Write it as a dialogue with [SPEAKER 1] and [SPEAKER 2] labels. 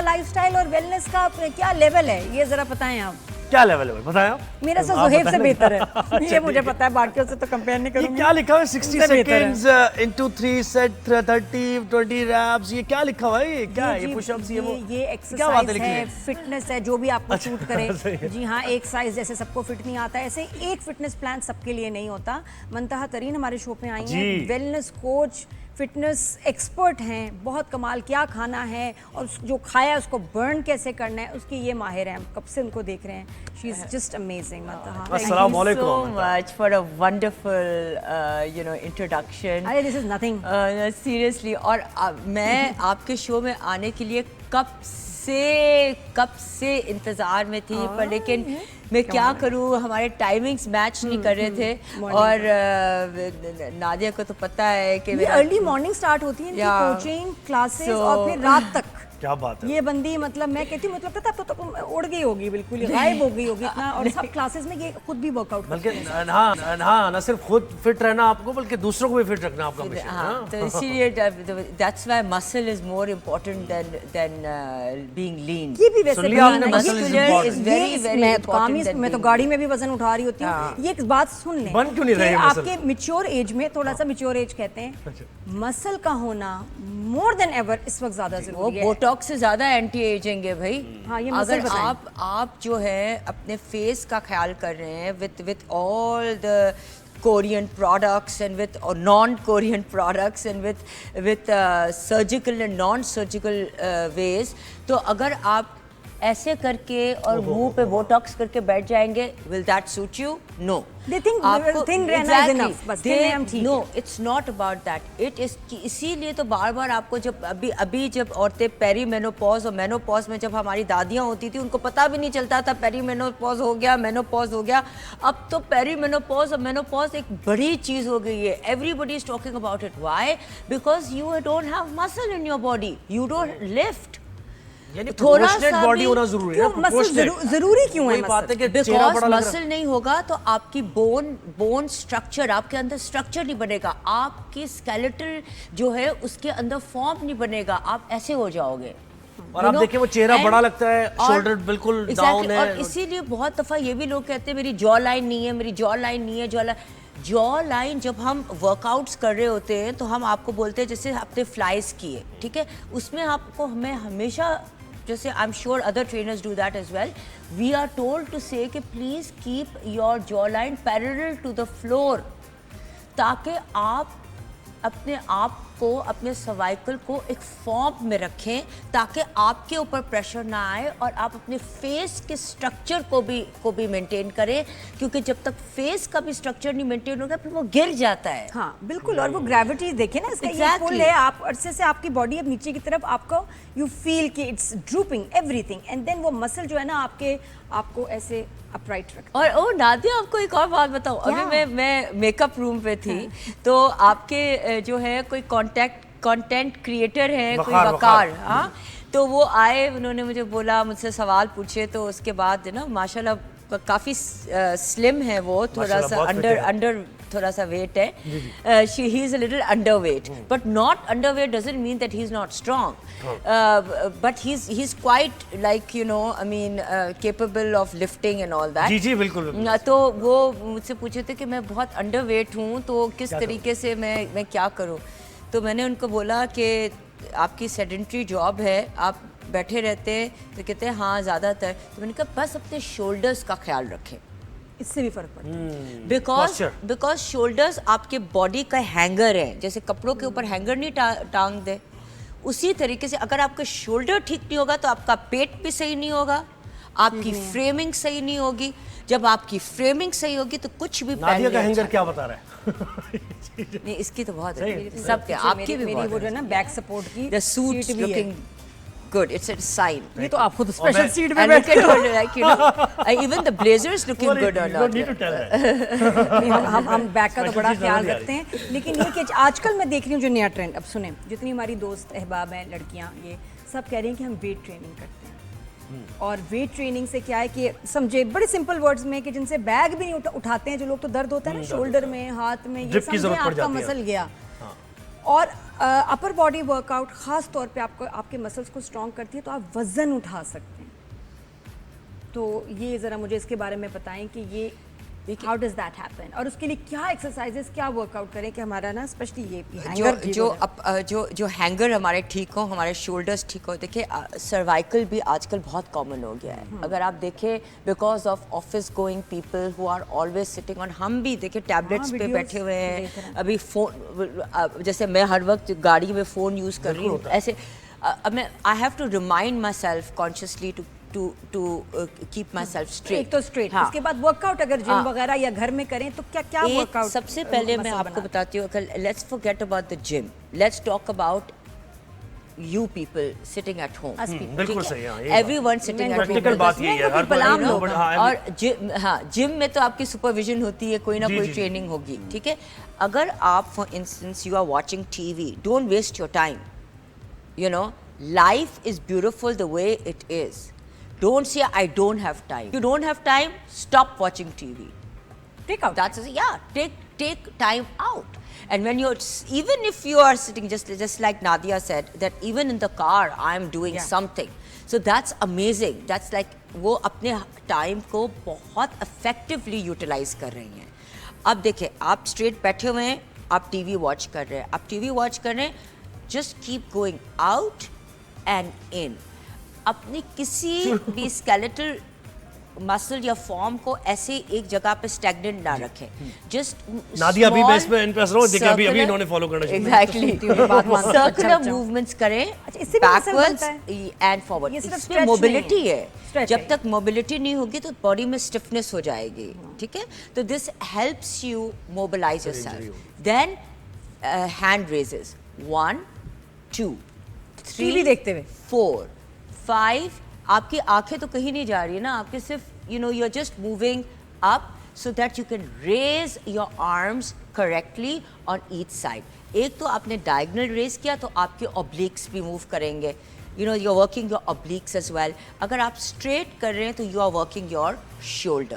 [SPEAKER 1] Lifestyle और wellness का क्या लेवल है, ये जरा बताएं आप।
[SPEAKER 2] क्या लेवल है बताएं आप।
[SPEAKER 1] मेरा से ज़ुहैब से बेहतर है ये मुझे पता है, बाकियों से तो कंपेयर नहीं करूंगी।
[SPEAKER 2] ये क्या लिखा हुआ है 60 सेकंड्स इनटू 3 सेट 30 20 रैप्स, ये क्या लिखा हुआ है, ये क्या है, ये पुशअप्स, ये वो
[SPEAKER 1] ये एक्सरसाइज है, फिटनेस है, जो भी आपको शूट करे। जी हाँ, एक साइज जैसे सबको फिट नहीं आता, ऐसे एक फिटनेस प्लान सबके लिए नहीं होता। मंतहा तरीन हमारे शो पे आई हैं, वेलनेस कोच, फिटनेस एक्सपर्ट हैं, बहुत कमाल क्या खाना है और जो खाया उसको बर्न कैसे करना है उसकी ये माहिर हैं। हम कब से उनको देख रहे हैं, शी इज जस्ट अमेजिंग।
[SPEAKER 2] अस्सलाम वालेकुम।
[SPEAKER 3] so much for a wonderful introduction.
[SPEAKER 1] अरे दिस इज नथिंग
[SPEAKER 3] सीरियसली। और मैं आपके शो में आने के लिए कब से इंतज़ार में थी, पर लेकिन मैं क्या करूँ, हमारे टाइमिंग्स मैच नहीं कर रहे थे। और नादिया को तो पता है कि
[SPEAKER 1] अर्ली मॉर्निंग स्टार्ट होती है इनकी कोचिंग क्लासेस और फिर रात तक।
[SPEAKER 2] क्या बात है।
[SPEAKER 1] ये बंदी मतलब मैं कहती हूँ, मतलब पता तो उड़ गई होगी, बिल्कुल ही गायब हो गई होगी इतना। और सब क्लासेस में ये खुद भी वर्कआउट
[SPEAKER 2] बल्कि हाँ ना सिर्फ खुद फिट रहना आपको, बल्कि दूसरों को भी फिट रखना आपका मिशन।
[SPEAKER 3] हाँ, तो इसीलिए that's why muscle is more important than being lean.
[SPEAKER 1] ये भी वैसे
[SPEAKER 3] muscular is very very important.
[SPEAKER 1] मैं तो गाड़ी में भी वजन उठा रही होती हूँ। ये एक बात सुन लें,
[SPEAKER 2] बन क्यों नहीं रही
[SPEAKER 1] आपके मैच्योर एज में, थोड़ा सा मैच्योर एज कहते हैं, मसल का होना मोर देन एवर इस वक्त ज्यादा जरूरी है।
[SPEAKER 3] बोटॉक्स से ज्यादा एंटी एजिंग है भाई।
[SPEAKER 1] हाँ, ये
[SPEAKER 3] अगर आप जो है अपने फेस का ख्याल कर रहे हैं with all the Korean products and with non-Korean products and with surgical and non-surgical ways, तो अगर आप ऐसे करके और मुंह पे बोटॉक्स करके बैठ जाएंगे, will that suit you? No.
[SPEAKER 1] They think thin रहना is enough, बस thin है हम ठीक।
[SPEAKER 3] No, it's not about that. It is इसीलिए तो बार-बार आपको जब अभी जब औरतें पेरीमेनोपॉज और मेनोपॉज में जब हमारी दादियाँ होती थी, उनको पता भी नहीं चलता था पेरीमेनोपॉज हो गया, मेनोपॉज हो गया। अब तो पेरीमेनोपॉज और मेनोपॉज एक बड़ी चीज़ हो गई है। Everybody is talking about it. Why? Because you don't have muscle in your body. You don't lift.
[SPEAKER 2] यानी प्रोपोर्शनेट बॉडी होना जरूरी है।
[SPEAKER 1] मसल जरूरी क्यों है?
[SPEAKER 2] बात है कि
[SPEAKER 3] बिकॉज मसल नहीं होगा तो आपकी बोन स्ट्रक्चर, आपके अंदर स्ट्रक्चर नहीं बनेगा, आपकी स्केलेटल जो है उसके अंदर फॉर्म नहीं बनेगा, आप ऐसे हो जाओगे।
[SPEAKER 2] और आप देखिए वो चेहरा बड़ा लगता है, शोल्डर बिल्कुल डाउन है।
[SPEAKER 3] और इसीलिए बहुत दफा ये भी लोग कहते हैं मेरी जॉ लाइन नहीं है, मेरी जॉ लाइन नहीं है। जॉ लाइन जब हम वर्कआउट्स कर रहे होते हैं तो हम आपको बोलते हैं जैसे आपने फ्लाइज किए, ठीक है, उसमें आपको हमें हमेशा, जैसे I am sure other trainers do that as well, we are told to say कि please keep your jaw line parallel to the floor, ताकि आप अपने आप को, अपने सर्वाइकल को एक फॉर्म में रखें, ताकि आपके ऊपर प्रेशर ना आए और आप अपने फेस के स्ट्रक्चर को भी मेंटेन करें, क्योंकि जब तक फेस का भी स्ट्रक्चर नहीं मेंटेन होगा फिर वो गिर जाता है।
[SPEAKER 1] हाँ बिल्कुल। और वो ग्रेविटी देखे ना इसका, ये पुल है, आप अरसे से आपकी बॉडी अब नीचे की तरफ, आपको यू फील कि it's drooping everything, and then वो मसल जो है ना आपको ऐसे अपराइट रखता है।
[SPEAKER 3] और नादिया, आपको एक और बात बताऊं, अभी मैं मेकअप रूम पे थी, तो आपके जो है कोई कंटेंट क्रिएटर है, कोई वकार, हाँ, तो वो आए, उन्होंने मुझे बोला, मुझसे सवाल पूछे, तो उसके बाद ना माशाल्लाह काफ़ी स्लिम है वो, थोड़ा सा अंडर थोड़ा सा वेट है, he is a little underweight, but not underweight doesn't mean that he is not strong, but he is quite like you know, I mean capable of lifting and all that.
[SPEAKER 2] जी बिल्कुल।
[SPEAKER 3] तो वो मुझसे पूछे थे कि मैं बहुत अंडर वेट हूँ, तो किस तरीके से मैं क्या करूँ। तो मैंने उनको बोला कि आपकी सेडेंट्री जॉब है, आप बैठे रहते हैं, तो कहते हैं हाँ ज़्यादातर। तो मैंने कहा बस अपने शोल्डर्स का ख्याल रखें,
[SPEAKER 1] इससे भी फर्क पड़ता है।
[SPEAKER 3] बिकॉज शोल्डर्स आपके बॉडी का हैंगर है, जैसे कपड़ों के ऊपर हैंगर नहीं टांग दे, उसी तरीके से अगर आपका शोल्डर ठीक नहीं होगा तो आपका पेट भी सही नहीं होगा, आपकी फ्रेमिंग सही नहीं होगी। जब आपकी फ्रेमिंग सही होगी तो कुछ भी
[SPEAKER 2] नादिया का हैंगर क्या बता रहा है?
[SPEAKER 3] नहीं, इसकी तो बहुत है, सबके, आपकी भी
[SPEAKER 1] मेरी वो जो है ना बैक सपोर्ट की,
[SPEAKER 3] the suit looking good, it's a sign.
[SPEAKER 1] ये तो आप खुद स्पेशल सीट पे बैठे हो,
[SPEAKER 3] like you know, even the blazer is looking good or not.
[SPEAKER 2] Need to tell her.
[SPEAKER 1] हम बैक का तो बड़ा ख्याल रखते हैं, लेकिन ये कि आजकल मैं देख रही हूँ जो नया ट्रेंड, अब सुने, जितनी हमारी दोस्त अहबाब हैं, लड़कियाँ, ये सब कह रही हैं कि हम वेट ट्रेनिंग करते हैं। और वेट ट्रेनिंग से क्या है कि समझे बड़े सिंपल वर्ड्स में, कि जिनसे बैग भी नहीं उठाते हैं जो लोग, तो दर्द होता है ना शोल्डर में, हाथ में, ये समझे आपका मसल गया। और अपर बॉडी वर्कआउट खास तौर पे आपको आपके मसल्स को स्ट्रॉन्ग करती है, तो आप वजन उठा सकते हैं। तो ये ज़रा मुझे इसके बारे में बताएं कि ये हाउ डज दैट हैपन, और उसके लिए क्या एक्सरसाइजेस, क्या वर्कआउट करें कि हमारा ना स्पेशली ये हैंगर ठीक हो जाए।
[SPEAKER 3] जो हैंगर हमारे ठीक हो, हमारे शोल्डर्स ठीक हो। देखिए सर्वाइकल भी आजकल बहुत कॉमन हो गया है। अगर आप देखें because of office going people who are always sitting on, हम भी देखिए टैबलेट्स पे
[SPEAKER 1] videos
[SPEAKER 3] बैठे हुए
[SPEAKER 1] देख रहे
[SPEAKER 3] हैं। अभी फोन, जैसे मैं हर वक्त गाड़ी में फ़ोन यूज़ कर रही हूँ ऐसे। मैं I have to remind myself consciously to keep myself straight.
[SPEAKER 1] एक तो स्ट्रेट, उसके बाद वर्कआउट अगर जिम वगैरह या घर में करें तो क्या क्या वर्कआउट।
[SPEAKER 3] सबसे पहले मैं आपको बताती हूँ, let's forget about the gym, let's talk about you people sitting at home.
[SPEAKER 2] बिल्कुल सही है।
[SPEAKER 3] Everyone sitting at home.
[SPEAKER 2] Practical बात ये है, हर
[SPEAKER 1] लोग।
[SPEAKER 3] और जिम में तो आपकी सुपरविजन होती है, कोई ना कोई ट्रेनिंग होगी, ठीक है। अगर आप for instance you are watching TV, don't waste your time, you know, life is beautiful the way it is. Don't say I don't have time. You don't have time, stop watching TV.
[SPEAKER 1] Take out.
[SPEAKER 3] Take time out. And when you're, even if you are sitting, just like Nadia said, that even in the car I am doing something. So that's amazing. That's like वो अपने time को बहुत effectively utilize कर रही हैं। अब देखिए, आप straight बैठे हुए हैं, आप TV watch कर रहे हैं, just keep going out and in. अपनी किसी भी स्केलेटल मसल या फॉर्म को ऐसे एक जगह पे स्टैग्नेंट ना रखें। जस्ट
[SPEAKER 2] नादिया भी मैं इसमें इम्प्रेस रहा हूं, देखिए अभी इन्होंने फॉलो करना शुरू किया।
[SPEAKER 3] एग्जैक्टली सर्कुलर मूवमेंट्स करें, बैकवर्ड्स एंड फॉरवर्ड। इसमें मोबिलिटी है, जब तक मोबिलिटी नहीं होगी तो बॉडी में स्टिफनेस हो जाएगी, ठीक है। तो this helps you mobilise yourself. Then hand raises, 1 2
[SPEAKER 1] 3 देखते हुए
[SPEAKER 3] 4 5। आपकी आंखें तो कहीं नहीं जा रही है ना, आपके सिर्फ you are just moving up so that you can raise your arms correctly on each side. एक तो आपने डायगोनल रेज किया तो आपके ऑब्लिक्स भी मूव करेंगे, you are working your obliques as well. अगर आप स्ट्रेट कर रहे हैं तो you are working your shoulder.